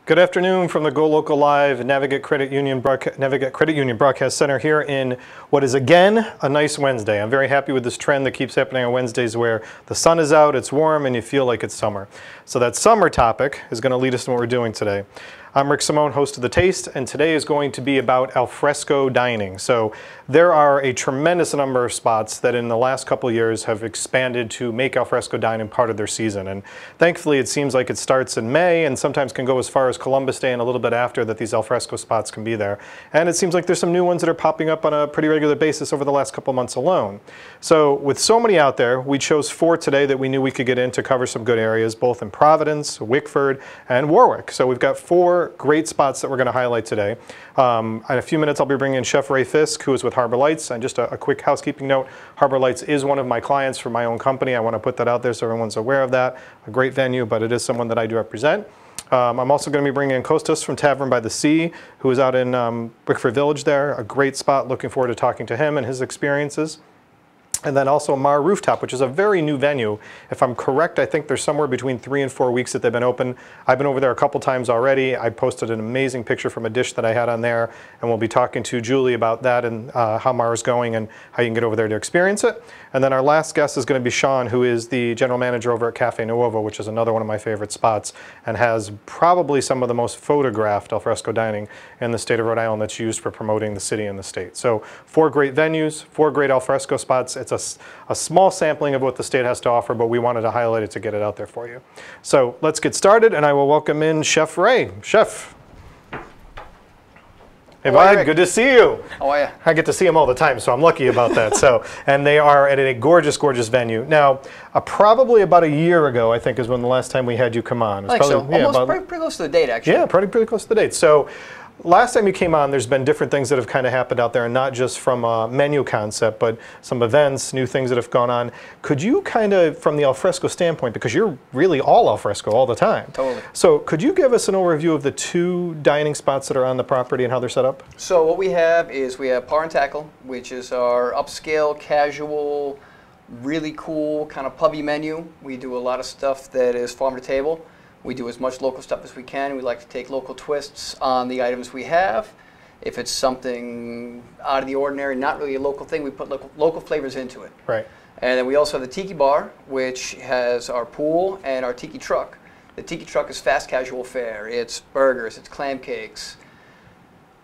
Good afternoon from the GoLocal Live Navigate Credit Union Broadcast Center here in what is again a nice Wednesday. I'm very happy with this trend that keeps happening on Wednesdays where the sun is out, it's warm, and you feel like it's summer. So that summer topic is going to lead us to what we're doing today. I'm Rick Simone, host of The Taste, and today is going to be about alfresco dining. So there are a tremendous number of spots that in the last couple of years have expanded to make alfresco dining part of their season. And thankfully it seems like it starts in May and sometimes can go as far as Columbus Day and a little bit after that these alfresco spots can be there. And it seems like there's some new ones that are popping up on a pretty regular basis over the last couple of months alone. So with so many out there, we chose 4 today that we knew we could get in to cover some good areas, both in Providence, Wickford, and Warwick. So we've got 4 great spots that we're going to highlight today. In a few minutes I'll be bringing in Chef Ray Fisk, who is with Harbor Lights. And just a quick housekeeping note, Harbor Lights is one of my clients for my own company. I want to put that out there so everyone's aware of that. A great venue, but it is someone that I do represent. I'm also going to be bringing in Kostas from Tavern by the Sea, who is out in Wickford Village there. A great spot. Looking forward to talking to him and his experiences. And then also Mar Rooftop, which is a very new venue. If I'm correct, I think there's somewhere between 3 and 4 weeks that they've been open. I've been over there a couple times already. I posted an amazing picture from a dish that I had on there, and we'll be talking to Julie about that and how Mar is going and how you can get over there to experience it. And then our last guest is going to be Sean, who is the general manager over at Cafe Nuovo, which is another one of my favorite spots and has probably some of the most photographed alfresco dining in the state of Rhode Island that's used for promoting the city and the state. So 4 great venues, 4 great alfresco spots. It's a small sampling of what the state has to offer, but we wanted to highlight it to get it out there for you. So let's get started, and I will welcome in Chef Ray. Chef. Hey, bud, good to see you. How are you? I get to see them all the time, so I'm lucky about that. So, and they are at a gorgeous, gorgeous venue. Now, probably about a year ago, I think, is when the last time we had you come on. I think so. Yeah, almost pretty close to the date, actually. Yeah, pretty close to the date. So, last time you came on, there's been different things that have kind of happened out there, and not just from a menu concept, but some events, new things that have gone on. Could you kind of, from the alfresco standpoint, because you're really all alfresco all the time. Totally. So could you give us an overview of the 2 dining spots that are on the property and how they're set up? So what we have is we have Par and Tackle, which is our upscale, casual, really cool kind of pubby menu. We do a lot of stuff that is farm to table. We do as much local stuff as we can. We like to take local twists on the items we have. If it's something out of the ordinary, not really a local thing, we put local flavors into it. Right. And then we also have the Tiki Bar, which has our pool and our Tiki Truck. The Tiki Truck is fast casual fare. It's burgers, it's clam cakes,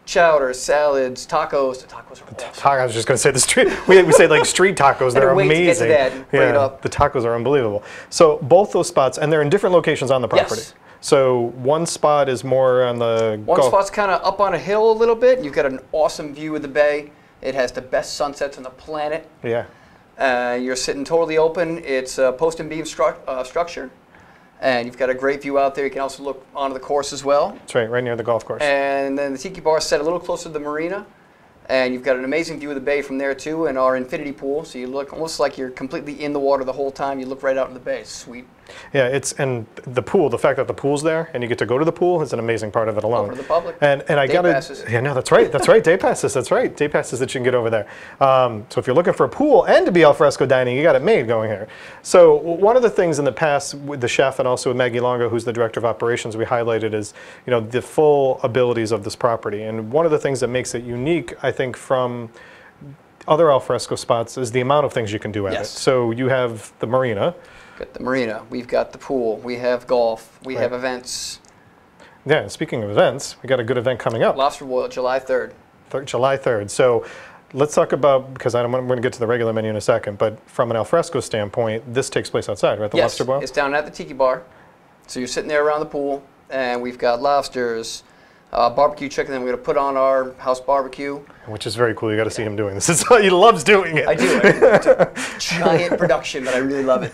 chowder, salads, tacos. The tacos are awesome. I was just going to say the street. We say like street tacos. They're amazing. To get to that. Bring it up. The tacos are unbelievable. So both those spots, and they're in different locations on the property. Yes. So one spot is more on the One spot's kind of up on a hill a little bit. You've got an awesome view of the bay. It has the best sunsets on the planet. Yeah. You're sitting totally open. It's a post and beam structure. And you've got a great view out there. You can also look onto the course as well. That's right near the golf course. And then the Tiki Bar is set a little closer to the marina. And you've got an amazing view of the bay from there too, and our infinity pool. So you look almost like you're completely in the water the whole time. You look right out in the bay. It's sweet. Yeah, and the pool, the fact that the pool's there and you get to go to the pool is an amazing part of it alone. Open to the public. And I got passes. Yeah, no, that's right. That's right. Day passes. That's right. Day passes that you can get over there. So if you're looking for a pool and to be alfresco dining, you got it made going here. So one of the things in the past with the chef and also with Maggie Longo, who's the director of operations, we highlighted is the full abilities of this property. And one of the things that makes it unique, I think, from other alfresco spots is the amount of things you can do at it. So you have the marina. Got the marina, we've got the pool, we have golf, we have events. Yeah, speaking of events, we got a good event coming up. Lobster Boil, July 3rd. July 3rd. So let's talk about, because I'm going to get to the regular menu in a second, but from an alfresco standpoint, this takes place outside, right? The Lobster Boil? It's down at the Tiki Bar. So you're sitting there around the pool, and we've got lobsters, barbecue chicken, and we're going to put on our house barbecue. Which is very cool. You got to see him doing this. He loves doing it. I do. It's a giant production, but I really love it.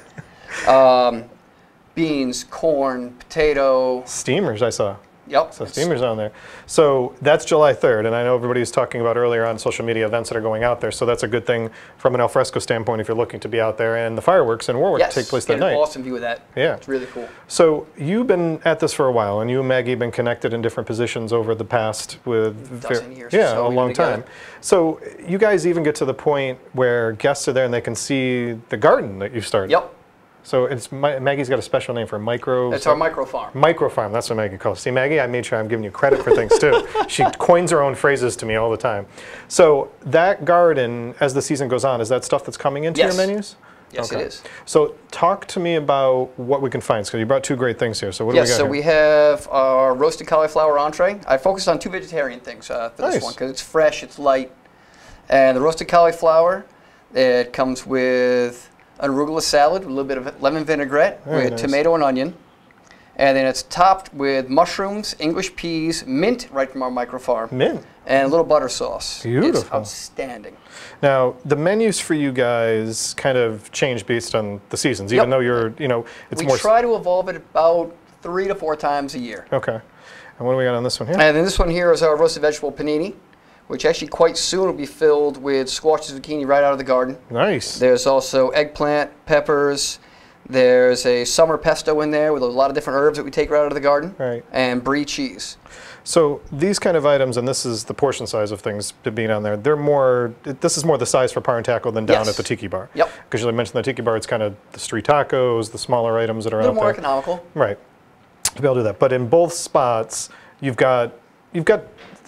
Beans, corn, potato. Steamers, I saw. Yep. So steamers on there. So that's July 3rd, and I know everybody was talking about earlier on social media events that are going out there, so that's a good thing from an alfresco standpoint if you're looking to be out there. And the fireworks in Warwick take place that night. Yes, an awesome view of that. Yeah. It's really cool. So you've been at this for a while, and you and Maggie have been connected in different positions over the past with... A dozen years. Yeah, so a long time. So you guys even get to the point where guests are there and they can see the garden that you've started. Yep. So it's Maggie's got a special name for micro. It's our micro farm. Micro farm. That's what Maggie calls it. See, Maggie, I made sure I'm giving you credit for things too. She coins her own phrases to me all the time. So that garden, as the season goes on, is that stuff that's coming into your menus? Yes, okay. it is. So talk to me about what we can find, because you brought two great things here. So what do we got Yes, so here? we have our roasted cauliflower entree. I focused on 2 vegetarian things for this one, because it's fresh, it's light. And the roasted cauliflower, it comes with an arugula salad, with a little bit of lemon vinaigrette, with tomato and onion. And then it's topped with mushrooms, English peas, mint right from our micro farm. Mint. And a little butter sauce. Beautiful. It's outstanding. Now, the menus for you guys kind of change based on the seasons, even though you're, it's more... We try to evolve it about 3 to 4 times a year. Okay. And what do we got on this one here? And then this one here is our roasted vegetable panini, which actually quite soon will be filled with squash and zucchini right out of the garden. Nice. There's also eggplant, peppers. There's a summer pesto in there with a lot of different herbs that we take right out of the garden. Right. And brie cheese. So these kind of items, and this is the portion size of things being on there, they're more, this is more the size for Par and Tackle than down at the Tiki Bar. Yep. Because you mentioned the Tiki Bar, it's kind of the street tacos, the smaller items that are out there. A little more economical. Right. To be able to do that. But in both spots, you've got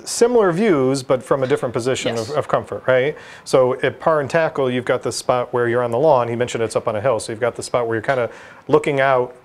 similar views, but from a different position of comfort, right? So at Par and Tackle, you've got the spot where you're on the lawn. He mentioned it's up on a hill. So you've got the spot where you're kind of looking out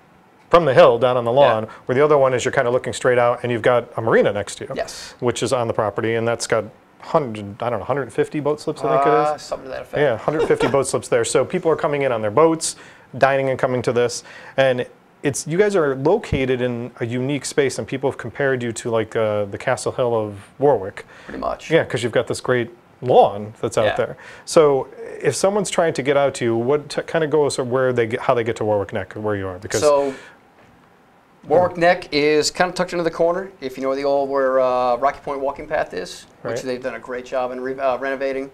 from the hill down on the lawn, where the other one is you're kind of looking straight out, and you've got a marina next to you, which is on the property, and that's got 150 boat slips, I think it is. Something to that effect. Yeah, 150 boat slips there. So people are coming in on their boats, dining and coming to this, and you guys are located in a unique space, and people have compared you to like the Castle Hill of Warwick. Pretty much. Yeah, because you've got this great lawn that's out there. So if someone's trying to get out to you, what kind of goes where how they get to Warwick Neck, where you are? Because Warwick Neck is kind of tucked into the corner. If you know where Rocky Point walking path is, which they've done a great job in renovating.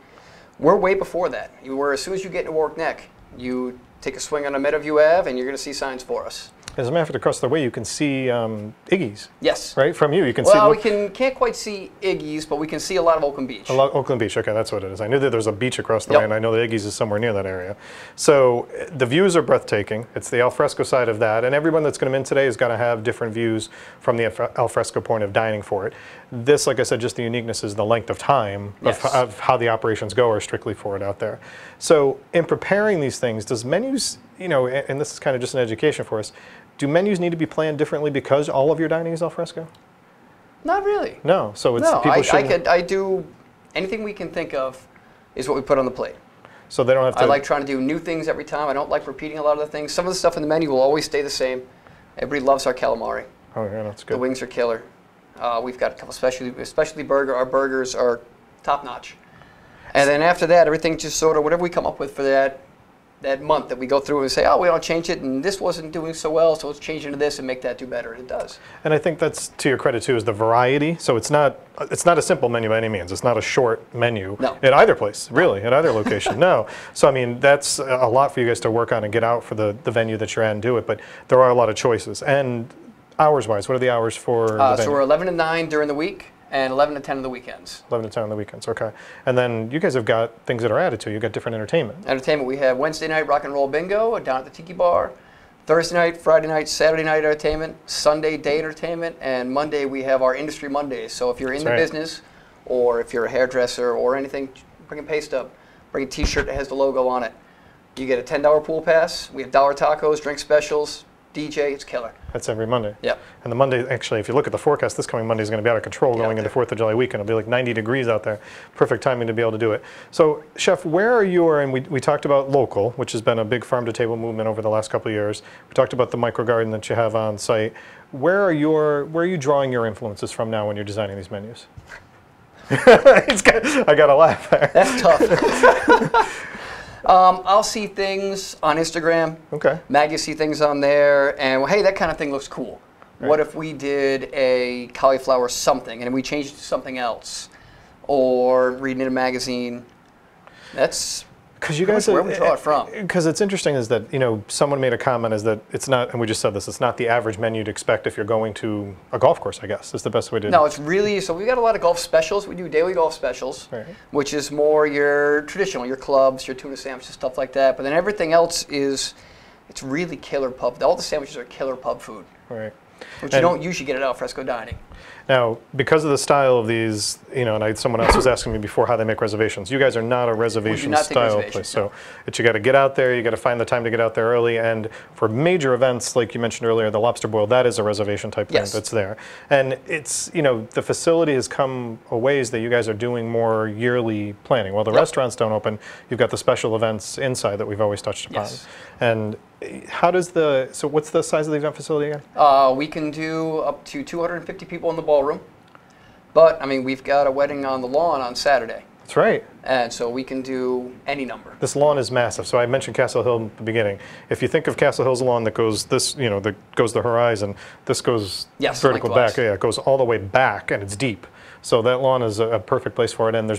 We're way before that. As soon as you get into Warwick Neck, you take a swing on a Meadowview Ave, and you're going to see signs for us. As a matter of fact, across the way, you can see Iggy's. Yes. Right? From you. You can see. Well, we can't quite see Iggy's, but we can see a lot of Oakland Beach. Oakland Beach, okay, that's what it is. I knew that there's a beach across the way, and I know that Iggy's is somewhere near that area. So the views are breathtaking. It's the alfresco side of that, and everyone that's going to come in today is going to have different views from the alfresco point of dining for it. This, like I said, just the uniqueness is the length of time of how the operations go are strictly for it out there. So in preparing these things, does menus, and this is kind of just an education for us, do menus need to be planned differently because all of your dining is al fresco? Not really. No. So it's I do anything we can think of is what we put on the plate. So they don't have to. I like trying to do new things every time. I don't like repeating a lot of the things. Some of the stuff in the menu will always stay the same. Everybody loves our calamari. Oh yeah, that's good. The wings are killer. We've got a couple specialty burger. Our burgers are top notch. And then after that, everything just sort of whatever we come up with for that month that we go through and say, oh, we don't change it, and this wasn't doing so well, so let's change into this and make that do better, and it does. And I think that's, to your credit too, is the variety. So it's not a simple menu by any means. It's not a short menu at either place, really, at either location, no. So I mean, that's a lot for you guys to work on and get out for the venue that you're at and do it, but there are a lot of choices. And hours-wise, what are the hours for the venue? So we're 11 to 9 during the week, and 11 to 10 on the weekends. 11 to 10 on the weekends, okay. And then you guys have got things that are added to. You've got different entertainment. Entertainment, we have Wednesday night rock and roll bingo down at the Tiki Bar. Thursday night, Friday night, Saturday night entertainment, Sunday day entertainment, and Monday we have our Industry Mondays. So if you're in the business, or if you're a hairdresser or anything, bring a pay stub, bring a t-shirt that has the logo on it. You get a $10 pool pass. We have dollar tacos, drink specials, DJ, it's killer. That's every Monday. Yeah. And the Monday, actually, if you look at the forecast, this coming Monday is going to be out of control going into 4th of July weekend. It'll be like 90 degrees out there. Perfect timing to be able to do it. So, Chef, where are your, and we talked about local, which has been a big farm-to-table movement over the last couple of years. We talked about the micro garden that you have on site. Where are you drawing your influences from now when you're designing these menus? I got to laugh there. That's tough. I'll see things on Instagram. Okay. Maggie see things on there, and well, hey, that kind of thing looks cool. Right. What if we did a cauliflower something, and we changed it to something else, or reading in a magazine? That's because you guys where we draw it from. Because it's interesting is that someone made a comment is that it's not, and we just said this, it's not the average menu to expect if you're going to a golf course. I guess is the best way to. No, it's really so. We got a lot of golf specials. We do daily golf specials, which is more your traditional, your clubs, your tuna sandwiches, stuff like that. But then everything else is It's really killer pub. All the sandwiches are killer pub food, Right. which you don't usually get at al fresco dining. Now, because of the style of these, you know, and someone else was asking me before how they make reservations. You guys are not a reservation style place, so but you got to get out there. You got to find the time to get out there early. And for major events, like you mentioned earlier, the Lobster Boil, that is a reservation type thing that's there. And it's, you know, the facility has come a ways that you guys are doing more yearly planning. While the restaurants don't open, you've got the special events inside that we've always touched upon. And how does so what's the size of the event facility again? We can do up to 250 people in the ballroom. But, I mean, we've got a wedding on the lawn on Saturday. That's right. And so we can do any number. This lawn is massive. So I mentioned Castle Hill at the beginning. If you think of Castle Hill's lawn that goes this, you know, that goes the horizon, this goes vertical back. Yeah, it goes all the way back and it's deep. So that lawn is a perfect place for it. And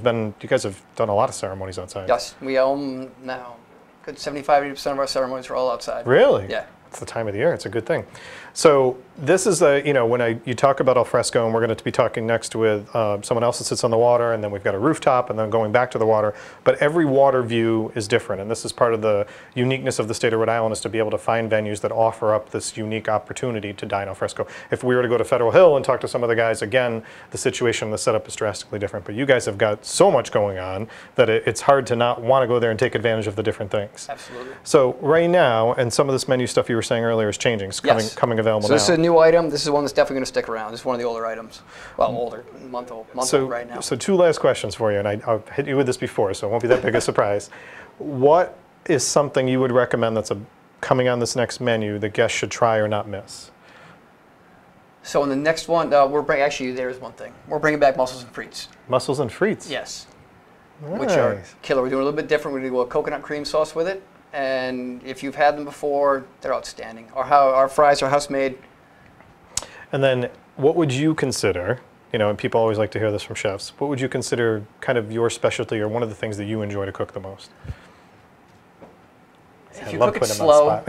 you guys have done a lot of ceremonies outside. Yes, we own now. Good 75–80% of our ceremonies are all outside. Really? Yeah. It's the time of the year. It's a good thing. So this is you know, when you talk about al fresco, and we're going to be talking next with someone else that sits on the water, and then we've got a rooftop, and then going back to the water. But every water view is different, and this is part of the uniqueness of the state of Rhode Island, is to be able to find venues that offer up this unique opportunity to dine al fresco. If we were to go to Federal Hill and talk to some of the guys, again, the situation, the setup is drastically different. But you guys have got so much going on that it's hard to not want to go there and take advantage of the different things. Absolutely. So right now, and some of this menu stuff you were saying earlier is changing. It's coming available now. So this is a new item. This is one that's definitely going to stick around. This is one of the older items. Well, older, month old right now. So two last questions for you, and I've hit you with this before, so it won't be that big a surprise. What is something you would recommend that's coming on this next menu that guests should try or not miss? So in the next one, actually, there's one thing. We're bringing back mussels and frites. Mussels and frites? Yes. Nice. Which are killer. We're doing a little bit different. We're going to do a coconut cream sauce with it. And if you've had them before, they're outstanding. Our fries are house-made. And then what would you consider, you know, and people always like to hear this from chefs, what would you consider kind of your specialty or one of the things that you enjoy to cook the most? If you cook it slow,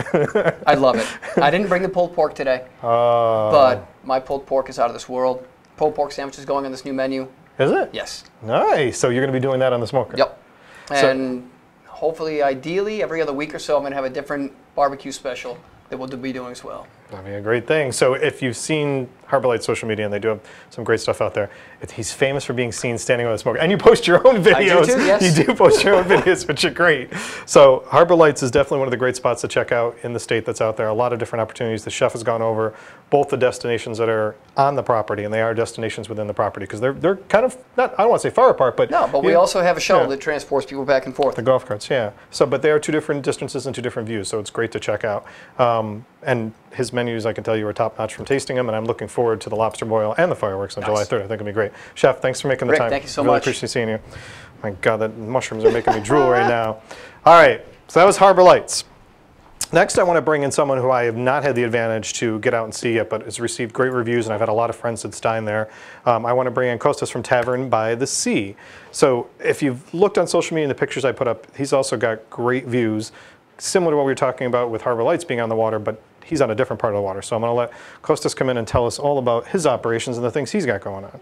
I love it. I didn't bring the pulled pork today, but my pulled pork is out of this world. Pulled pork sandwich is going on this new menu. Is it? Yes. Nice. So you're going to be doing that on the smoker? Yep. And hopefully, ideally, every other week or so, I'm going to have a different barbecue special that we'll be doing as well. That'd be a great thing. So if you've seen Harbor Light's social media, and they do have some great stuff out there, he's famous for being seen standing with a smoker. And you post your own videos. I do too, yes. You do post your own videos, which are great. So Harbor Lights is definitely one of the great spots to check out in the state that's out there. A lot of different opportunities. The chef has gone over both the destinations that are on the property, and they are destinations within the property, because they're kind of, not, I don't want to say far apart, but... No, but we also have a shuttle that transports people back and forth. The golf carts, yeah. So, but they are two different distances and two different views, so it's great to check out. And his menus, I can tell you, are top-notch from tasting them, and I'm looking forward to the Lobster Boil and the fireworks on July 3rd. I think it'll be great. Chef, thanks for making the time. Thank you so really much. Appreciate seeing you. My God, the mushrooms are making me drool right now. All right, so that was Harbor Lights. Next, I want to bring in someone who I have not had the advantage to get out and see yet, but has received great reviews, and I've had a lot of friends that dine there. I want to bring in Kostas from Tavern by the Sea. So if you've looked on social media and the pictures I put up, he's also got great views, similar to what we were talking about with Harbor Lights being on the water, but he's on a different part of the water. So I'm going to let Kostas come in and tell us all about his operations and the things he's got going on.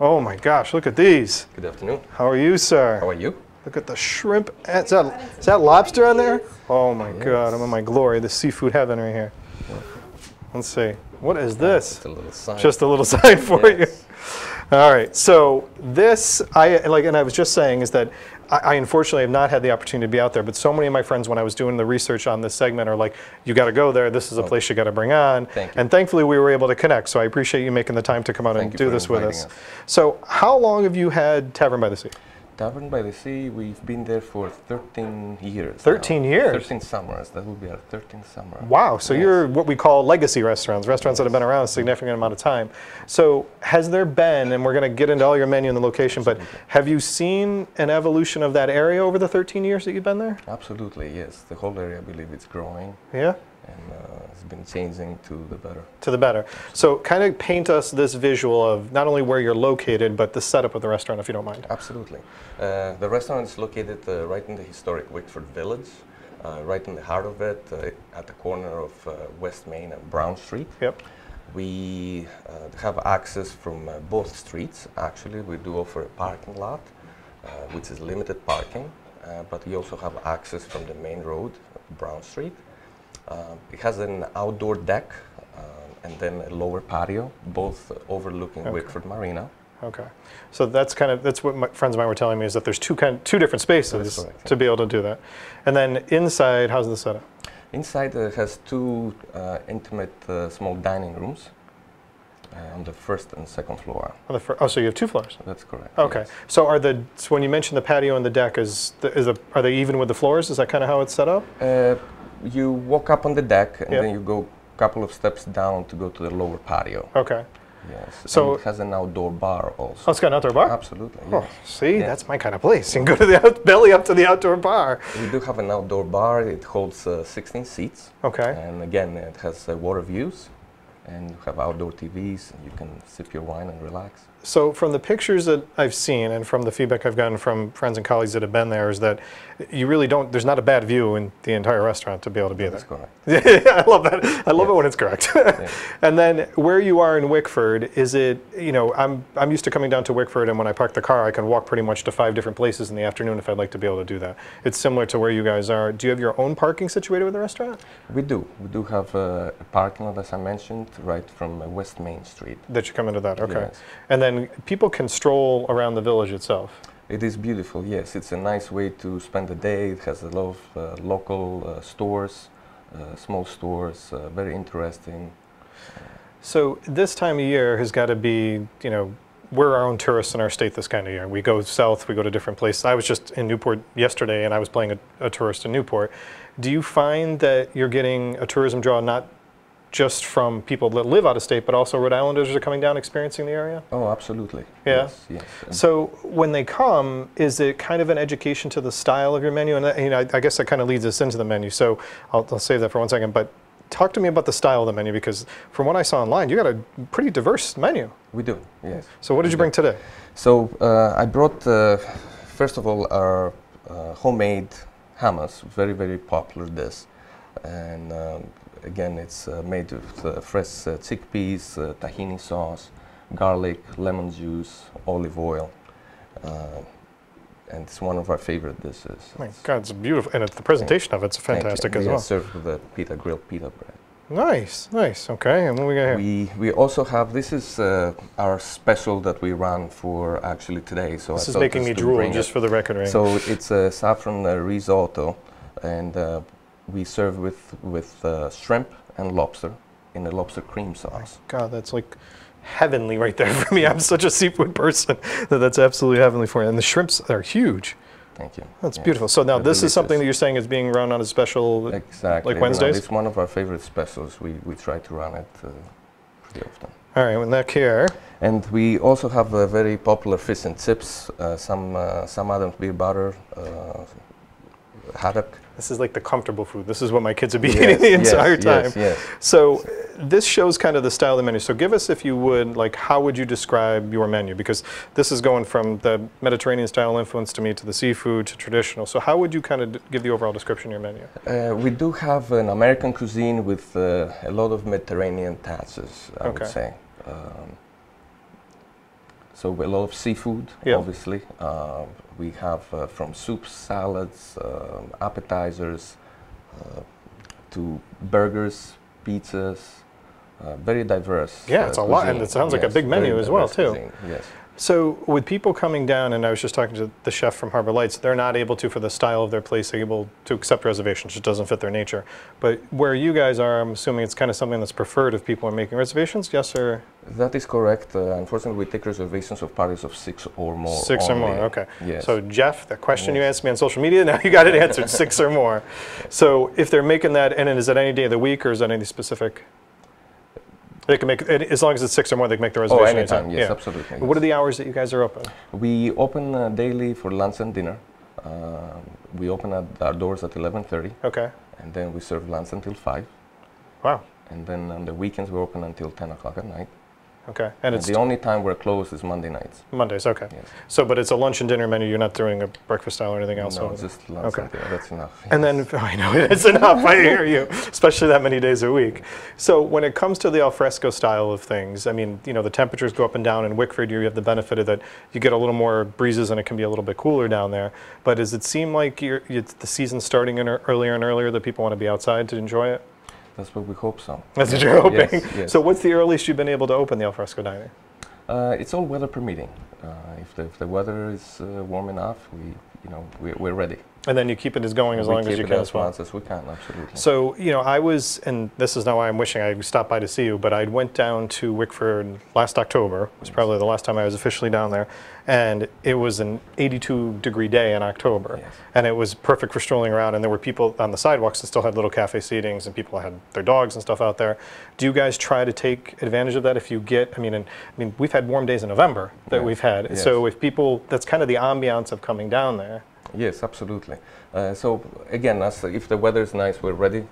Oh my gosh, look at these. Good afternoon. How are you, sir? How are you? Look at the shrimp. Is that lobster on there? Oh my God, I'm in my glory. The seafood heaven right here. Let's see. What is this? Just a little sign. Just a little sign for you. All right. So this, and I was just saying, is that I unfortunately have not had the opportunity to be out there, but so many of my friends, when I was doing the research on this segment, are like, you got to go there. This is a place you got to bring on. Thank you. And thankfully, we were able to connect. So I appreciate you making the time to come out and do this with us. So how long have you had Tavern by the Sea? Tavern by the Sea, we've been there for 13 years. 13 years? 13 summers. That will be our 13th summer. Wow. So you're what we call legacy restaurants, restaurants that have been around a significant amount of time. So has there been, and we're going to get into all your menu and the location, but have you seen an evolution of that area over the 13 years that you've been there? Absolutely, yes. The whole area, I believe, it's growing. Yeah? And it's been changing to the better. To the better. So kind of paint us this visual of not only where you're located, but the setup of the restaurant, if you don't mind. Absolutely. The restaurant is located right in the historic Wickford Village, right in the heart of it, at the corner of West Main and Brown Street. Yep. We have access from both streets, actually. We do offer a parking lot, which is limited parking. but you also have access from the main road, Brown Street. It has an outdoor deck and then a lower patio, both overlooking Wickford Marina. Okay, so that's what my friends of mine were telling me, is that there's two different spaces to be able to do that. And then inside, how's the setup? Inside it has two intimate small dining rooms on the first and second floor. On the so you have 2 floors. That's correct. Okay, yes. so when you mentioned the patio and the deck, are they even with the floors? Is that kind of how it's set up? You walk up on the deck and then you go a couple of steps down to go to the lower patio. Okay. Yes. So and it has an outdoor bar also. Oh, it's got an outdoor bar? Absolutely. Oh, Yes. see, that's my kind of place. You can go to the belly up to the outdoor bar. We do have an outdoor bar. It holds 16 seats. Okay. And again, it has water views, and you have outdoor TVs, and you can sip your wine and relax. So from the pictures that I've seen and from the feedback I've gotten from friends and colleagues that have been there, is that you really don't, there's not a bad view in the entire restaurant to be able to be there. That's correct. Yeah, I love that. I love it when it's correct. And then where you are in Wickford, is it, I'm used to coming down to Wickford, and when I park the car, I can walk pretty much to 5 different places in the afternoon if I'd like to be able to do that. It's similar to where you guys are. Do you have your own parking situated with the restaurant? We do. We do have a parking lot, as I mentioned, right from West Main Street. That you come into that, okay. Yes. And then people can stroll around the village itself. It is beautiful, yes. It's a nice way to spend the day. It has a lot of local stores, small stores, very interesting. So this time of year has got to be, we're our own tourists in our state this kind of year. We go south, we go to different places. I was just in Newport yesterday, and I was playing a tourist in Newport. Do you find that you're getting a tourism draw not just from people that live out of state, but also Rhode Islanders are coming down experiencing the area? Oh, absolutely. Yeah? Yes, yes. So when they come, is it kind of an education to the style of your menu? And I guess that kind of leads us into the menu. So I'll save that for 1 second. But talk to me about the style of the menu, because from what I saw online, you got a pretty diverse menu. We do, yes. So what did you bring today? So I brought, first of all, our homemade hummus, very, very popular dish. And again, it's made with fresh chickpeas, tahini sauce, garlic, lemon juice, olive oil. And it's one of our favorite dishes. My God, it's beautiful. And the presentation of it's fantastic as well. Served with the grilled pita bread. Nice, nice. Okay, and what we got here? We also have, this is our special that we run for actually today. So this is making me drool, just for the record. Right? So it's a saffron risotto, and we serve with shrimp and lobster in a lobster cream sauce. God, that's like heavenly right there for me. I'm such a seafood person that's absolutely heavenly for you. And the shrimps are huge. Thank you. That's beautiful. So now this is something that you're saying is being run on a special, exactly, like Wednesdays? It's one of our favorite specials. We try to run it pretty often. All right, and that here. And we also have a very popular fish and chips, some Adams beer butter, haddock. This is like the comfortable food. This is what my kids would be eating the entire time. Yes. So this shows kind of the style of the menu. So give us, if you would, like, how would you describe your menu? Because this is going from the Mediterranean style influence to me to the seafood to traditional. So how would you kind of give the overall description of your menu? We do have an American cuisine with a lot of Mediterranean touches, I would say. So a lot of seafood, obviously. We have from soups, salads, appetizers, to burgers, pizzas, very diverse. Yeah, it's a lot, and it sounds like a big menu as well, too. Cuisine, yes. So with people coming down, and I was just talking to the chef from Harbor Lights, they're not able to, for the style of their place, able to accept reservations. It doesn't fit their nature. But where you guys are, I'm assuming it's kind of something that's preferred if people are making reservations, yes, or? That is correct. Unfortunately, we take reservations of parties of 6 or more. 6 or more, okay. Yes. So Jeff, the question you asked me on social media, now you got it answered, 6 or more. So if they're making that, and is it any day of the week, or is that any specific? They can make, as long as it's 6 or more, they can make the reservation anytime. Yes, absolutely. What are the hours that you guys are open? We open daily for lunch and dinner. We open our doors at 11:30. Okay. And then we serve lunch until 5. Wow. And then on the weekends we open until 10 o'clock at night. Okay. And it's the only time we're closed is Monday nights. Mondays, okay. Yes. So, but it's a lunch and dinner menu. You're not doing a breakfast style or anything else? No, over there? just lunch Okay. and dinner. That's enough. And then, I know, it's enough, I hear you, especially that many days a week. So when it comes to the alfresco style of things, I mean, you know, the temperatures go up and down. In Wickford, you have the benefit of that you get a little more breezes and it can be a little bit cooler down there. But does it seem like it's the season's starting earlier and earlier that people want to be outside to enjoy it? That's what we hope so. That's what you're hoping? Yes, yes. So what's the earliest you've been able to open the alfresco diner? It's all weather permitting. If the weather is warm enough, we're ready. And then you keep it as going as long as you can as well. As we can, absolutely. So, you know, I was, and this is not why I'm wishing I stopped by to see you, but I went down to Wickford last October. It was probably the last time I was officially down there. And it was an 82-degree day in October. Yes. And it was perfect for strolling around. And there were people on the sidewalks that still had little cafe seatings, and people had their dogs and stuff out there. Do you guys try to take advantage of that if you get, I mean, we've had warm days in November that Yes. we've had. Yes. So if people, that's kind of the ambiance of coming down there. Yes, absolutely. So again, if the weather is nice, we're ready.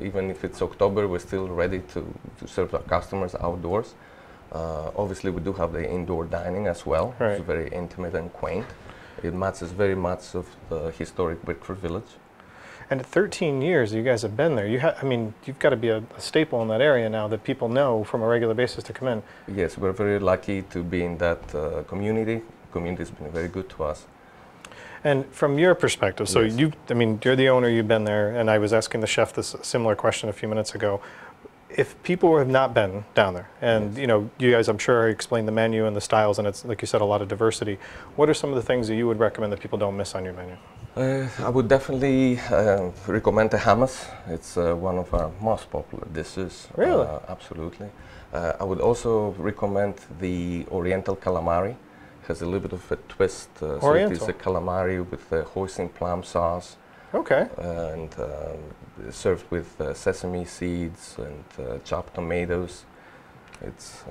Even if it's October, we're still ready to serve our customers outdoors. Obviously, we do have the indoor dining as well. Right. It's very intimate and quaint. It matches very much of the historic Wickford village. And 13 years you guys have been there. I mean, you've got to be a staple in that area now that people know from a regular basis to come in. Yes, we're very lucky to be in that community. The community has been very good to us. And from your perspective, so Yes. you're the owner, you've been there, and I was asking the chef this similar question a few minutes ago. If people have not been down there, and Yes. you know, you guys, I'm sure, explained the menu and the styles, and it's, like you said, a lot of diversity. What are some of the things that you would recommend that people don't miss on your menu? I would definitely recommend the hummus. It's one of our most popular dishes. Really? Absolutely. I would also recommend the Oriental calamari. Has a little bit of a twist. So it is a calamari with hoisin plum sauce. Okay. And served with sesame seeds and chopped tomatoes. It's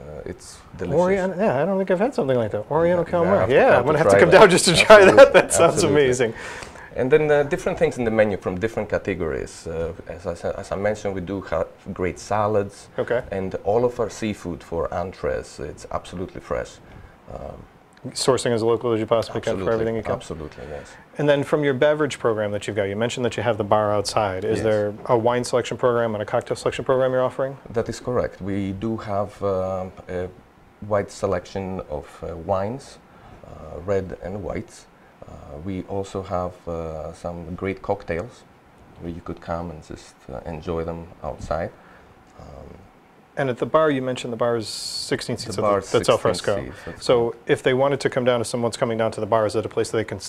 delicious. Yeah, I don't think I've had something like that. Oriental You calamari. have to Yeah, come I'm going to to have to try come that. down just to try that. Absolutely, That sounds absolutely. amazing. And then different things in the menu from different categories. As I mentioned, we do have great salads. Okay. And all of our seafood for entrees, it's absolutely fresh. Sourcing as local as you possibly can for everything you can. Absolutely, yes. And then from your beverage program that you've got, you mentioned that you have the bar outside. Is Yes. there a wine selection program and a cocktail selection program you're offering? That is correct. We do have a wide selection of wines, red and whites. We also have some great cocktails where you could come and just enjoy them outside. And at the bar, you mentioned the bar is 16 seats. The bar is That's al 16 fresco. seats, that's So if they wanted to come down, if someone's coming down to the bar, is it a place that they can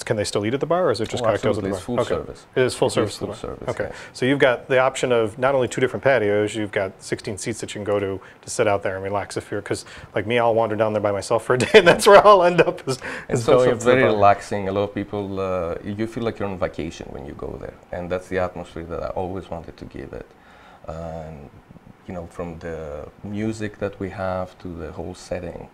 can they still eat at the bar, or is it just Oh, cocktails at the absolutely. bar? It's full Okay. service. It is full It service. is full at the bar. service, Okay. yes. So you've got the option of not only 2 different patios, you've got 16 seats that you can go to sit out there and relax if you're, because like me, I'll wander down there by myself for a day, and that's where I'll end up. It's also very relaxing. A lot of people, you feel like you're on vacation when you go there, and that's the atmosphere that I always wanted to give it. You know, from the music that we have to the whole setting.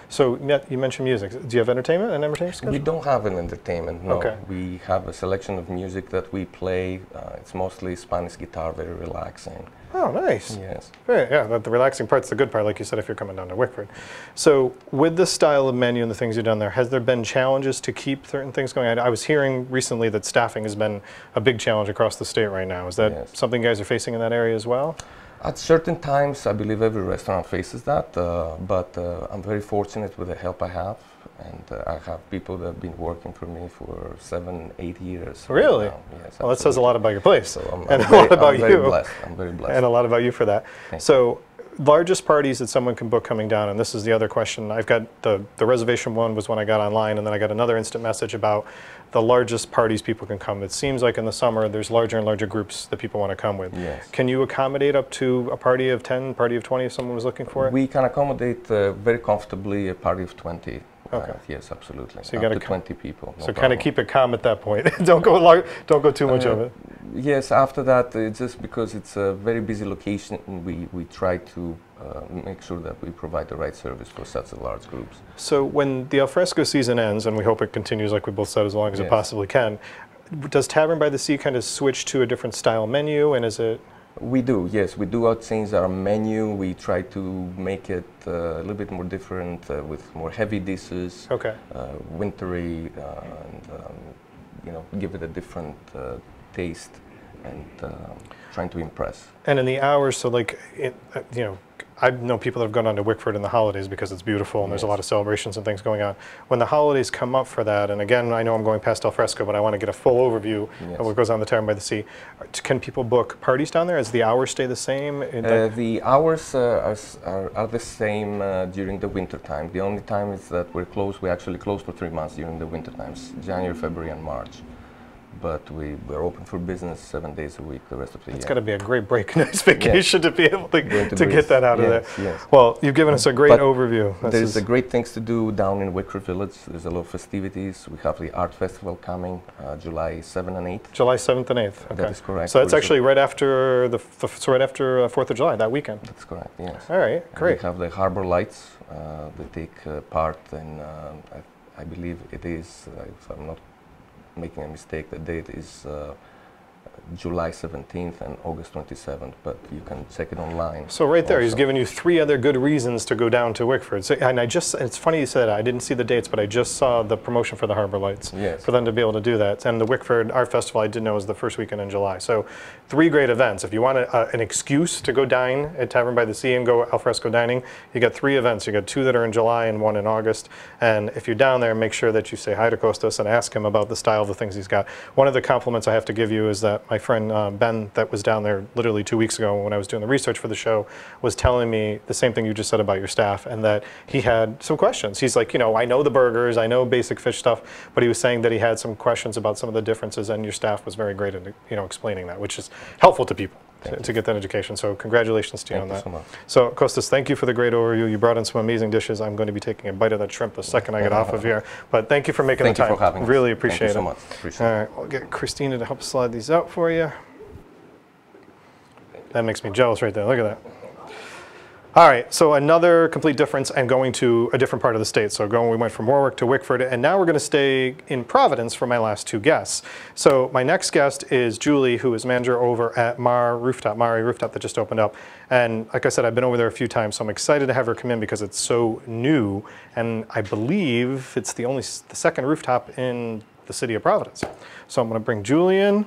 So you mentioned music. Do you have entertainment schedule? We don't have an entertainment, no. Okay. We have a selection of music that we play. It's mostly Spanish guitar, very relaxing. Oh, nice. Yes. Yeah, the relaxing part's the good part, like you said, if you're coming down to Wickford. So with the style of menu and the things you've done there, has there been challenges to keep certain things going? I was hearing recently that staffing has been a big challenge across the state right now. Is that Yes. something you guys are facing in that area as well? At certain times, I believe every restaurant faces that, but I'm very fortunate with the help I have, and I have people that have been working for me for 7, 8 years. Really? Right now. Yes, Well, that says a lot about your place, So and a lot about I'm very you, blessed. I'm very blessed. and a lot about you for that. Thank So, largest parties that someone can book coming down, and this is the other question. I've got the reservation one was when I got online, and then I got another instant message about the largest parties people can come. It seems like in the summer there's larger and larger groups that people want to come with. Yes. Can you accommodate up to a party of 10, party of 20 if someone was looking for it? We can accommodate very comfortably a party of 20. Okay. Yes, absolutely. So you up gotta to 20 people. No So kind problem. of keep it calm at that point. don't go too much of it. Yes, after that, just because it's a very busy location, we try to make sure that we provide the right service for such a large groups. So when the alfresco season ends, and we hope it continues like we both said as long as it Yes. possibly can, does Tavern by the Sea kind of switch to a different style menu, and is it? We do, yes. We do change our menu. We try to make it a little bit more different with more heavy dishes, Okay. Wintry, and you know, give it a different taste, and trying to impress. And in the hours, so like, you know, I know people that have gone on to Wickford in the holidays because it's beautiful and there's a lot of celebrations and things going on. When the holidays come up for that, and again, I know I'm going past al fresco, but I want to get a full overview of what goes on the Tavern by the Sea. Can people book parties down there? Does the hours stay the same? The hours are the same during the winter time. The only time is that we're closed. We actually close for 3 months during the winter times, January, February, and March. But we're open for business 7 days a week the rest of the year. It's got to be a great break, nice vacation to be able to get that out of there. Yes. Well, you've given us a great overview. There's great things to do down in Wickford Village. There's a lot of festivities. We have the art festival coming July 7th and 8th. July 7th and 8th. Okay. That is correct. So that's actually right after right after 4th of July, that weekend. That's correct, yes. All right, great. And we have the Harbor Lights. They take part in, I believe it is, if I'm not making a mistake, the date is July 17th and August 27th, but you can check it online. So right there, also. he's given you 3 other good reasons to go down to Wickford. So, and it's funny you said that. I didn't see the dates, but I just saw the promotion for the Harbor Lights. Yes. For them to be able to do that. And the Wickford Art Festival, I did know, was the first weekend in July. So 3 great events. If you want an excuse to go dine at Tavern by the Sea and go al fresco dining, you got 3 events. You got 2 that are in July and 1 in August. And if you're down there, make sure that you say hi to Costas and ask him about the style of the things he's got. One of the compliments I have to give you is that my friend Ben, that was down there literally 2 weeks ago when I was doing the research for the show, was telling me the same thing you just said about your staff, and that he had some questions. He's like, you know, I know the burgers, I know basic fish stuff, but he was saying that he had some questions about some of the differences, and your staff was very great at, you know, explaining that, which is helpful to people to get that education. So congratulations to you on that. Thank you so much. So Costas, thank you for the great overview. You brought in some amazing dishes. I'm going to be taking a bite of that shrimp the second I get off of here. But thank you for making the time. Thank you for having us. Really appreciate it. Thank you so much. Appreciate it. All right, I'll get Christina to help slide these out for you. That makes me jealous right there. Look at that. All right, so another complete difference and going to a different part of the state. So we went from Warwick to Wickford, and now we're going to stay in Providence for my last 2 guests. So my next guest is Julie, who is manager over at Mari Rooftop that just opened up. And like I said, I've been over there a few times, so I'm excited to have her come in because it's so new, and I believe it's the second rooftop in the city of Providence. So I'm going to bring Julie in.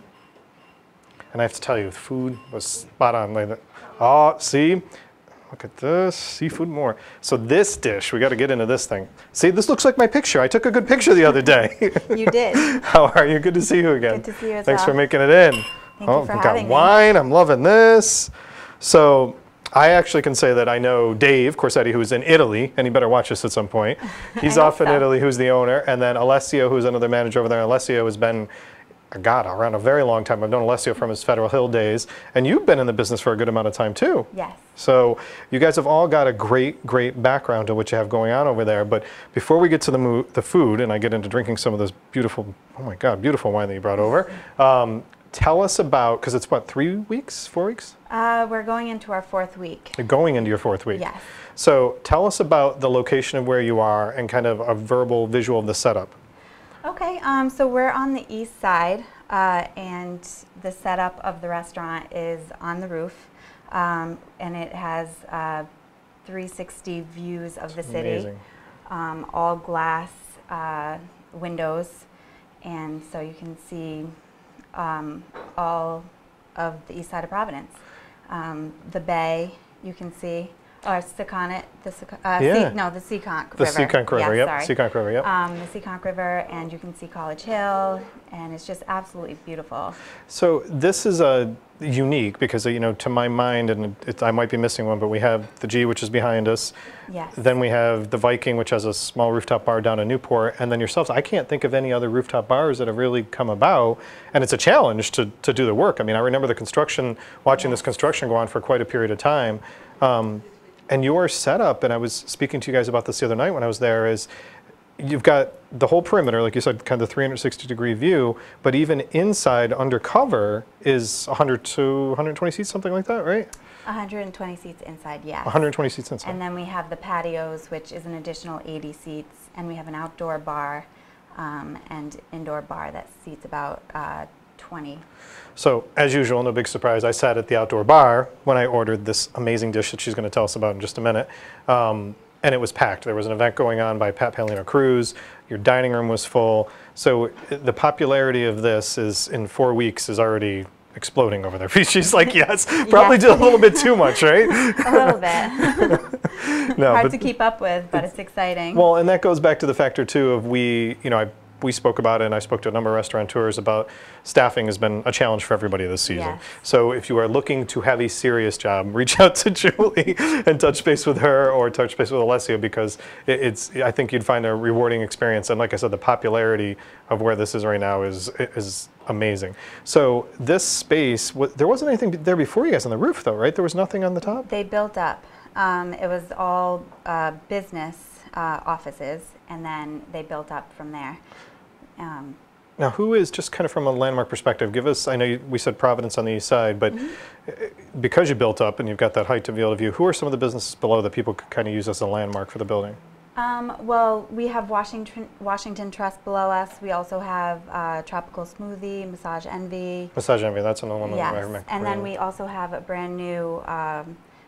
And I have to tell you, the food was spot on. Oh, see? Look at this, seafood more. So this dish, we got to get into this thing. See, this looks like my picture. I took a good picture the other day. You did. How are you? Good to see you again. Good to see you as Thanks well. for making it in. Thank you for we've having got me. wine. I'm loving this. So I actually can say that I know Dave Corsetti, who's in Italy, and he better watch this at some point. He's off in Italy, who's the owner. And then Alessio, who's another manager over there. Alessio has been around a very long time. I've known Alessio from his Federal Hill days, and you've been in the business for a good amount of time too. Yes. So you guys have all got a great background to what you have going on over there. But before we get to the food, and I get into drinking some of this beautiful, oh my God, beautiful wine that you brought over, tell us about, because it's what, 3 weeks, 4 weeks? We're going into our 4th week. You're going into your 4th week. Yes. So tell us about the location of where you are and kind of a verbal visual of the setup. Okay, so we're on the east side, and the setup of the restaurant is on the roof, and it has 360 views of the city, Amazing. All glass windows, and so you can see all of the east side of Providence. The bay, you can see. Or Seconnet, the Seekonk River. The Seekonk River, yes, yep. Seekonk River, yep. The Seekonk River, and you can see College Hill, and it's just absolutely beautiful. So this is unique because, you know, to my mind, and I might be missing one, but we have the G, which is behind us. Yes. Then we have the Viking, which has a small rooftop bar down in Newport, and then yourselves. I can't think of any other rooftop bars that have really come about, and it's a challenge to do the work. I mean, I remember the construction, watching this construction go on for quite a period of time. And your setup, and I was speaking to you guys about this the other night when I was there, is you've got the whole perimeter, like you said, kind of the 360-degree view, but even inside, undercover, is 100 to 120 seats, something like that, right? 120 seats inside, yes. 120 seats inside. And then we have the patios, which is an additional 80 seats, and we have an outdoor bar and indoor bar that seats about 20. So, as usual, no big surprise, I sat at the outdoor bar when I ordered this amazing dish that she's going to tell us about in just a minute. And it was packed. There was an event going on by Pat Palino Cruz. Your dining room was full. So the popularity of this is, in 4 weeks, is already exploding over there. She's like, yes, probably Yes. just a little bit too much, right? A little bit. No, Hard to keep up with, but it's exciting. Well, and that goes back to the factor too of we spoke about it, and I spoke to a number of restaurateurs about staffing has been a challenge for everybody this season. Yes. So if you are looking to have a serious job, reach out to Julie and touch base with her or touch base with Alessio, because I think you'd find a rewarding experience. And like I said, the popularity of where this is right now is amazing. So this space, there wasn't anything there before you guys on the roof though, right? There was nothing on the top? They built up. It was all business offices, and then they built up from there. Now, who is, just kind of from a landmark perspective, give us, I know we said Providence on the east side, but because you built up and you've got that height to be able to view, who are some of the businesses below that people could kind of use as a landmark for the building? Well, we have Washington Trust below us. We also have Tropical Smoothie, Massage Envy. Massage Envy, that's another one that I Yes, remember. and then we also have a brand new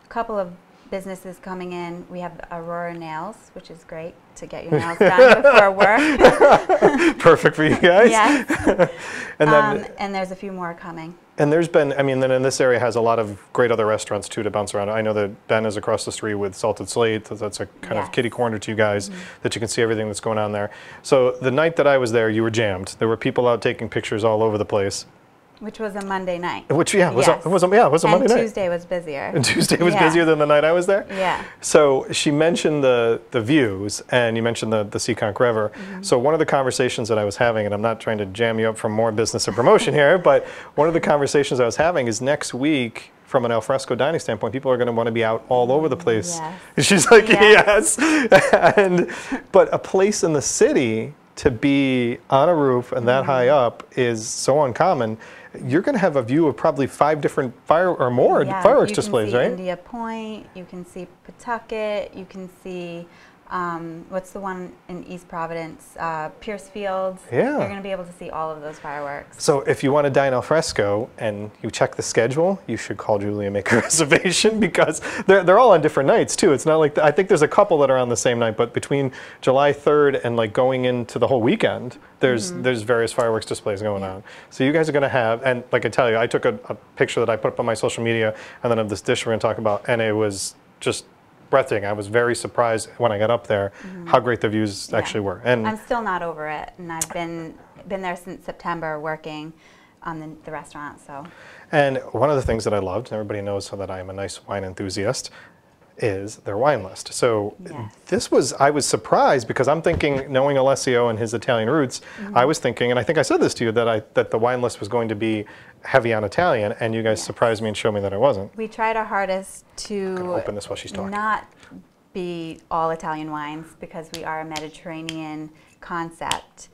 couple of businesses coming in. We have Aurora Nails, which is great to get your nails done before work. Perfect for you guys. Yes. And then, and there's a few more coming. and there's been, I mean, then in this area has a lot of great other restaurants too to bounce around. I know that Ben is across the street with Salted Slate. That's a kind of Yes. kitty corner to you guys that you can see everything that's going on there. So the night that I was there, you were jammed. There were people out taking pictures all over the place. Which was a Monday night. Which, Yes. it was a Monday night. And Tuesday was busier. And Tuesday was Yeah. busier than the night I was there? Yeah. So she mentioned the views, and you mentioned the Seekonk River. So one of the conversations that I was having, and I'm not trying to jam you up for more business or promotion here, but one of the conversations I was having is next week, from an alfresco dining standpoint, people are going to want to be out all over the place. Yes. And she's like, Yes. yes. But a place in the city to be on a roof and that high up is so uncommon. You're going to have a view of probably 5 different fireworks displays, right? You can see India Point, you can see Pawtucket, you can see, what's the one in East Providence? Pierce Fields. Yeah. You're going to be able to see all of those fireworks. So if you want to dine al fresco and you check the schedule, you should call Julie and make a reservation, because they're all on different nights too. It's not like, I think there's a couple that are on the same night, but between July 3rd and like going into the whole weekend, there's various fireworks displays going on. So you guys are going to have, and like I tell you, I took a picture that I put up on my social media and then of this dish we're going to talk about, and it was just breathtaking. I was very surprised when I got up there how great the views actually were. And I'm still not over it, and I've been there since September working on the restaurant. So. And one of the things that I loved, and everybody knows that I am a nice wine enthusiast, is their wine list. So Yes. I was surprised, because I'm thinking, knowing Alessio and his Italian roots, I was thinking, and I think I said this to you, that the wine list was going to be heavy on Italian, and you guys surprised me and showed me that it wasn't. We tried our hardest I'm gonna to open this while she's talking. not be all Italian wines, because we are a Mediterranean concept.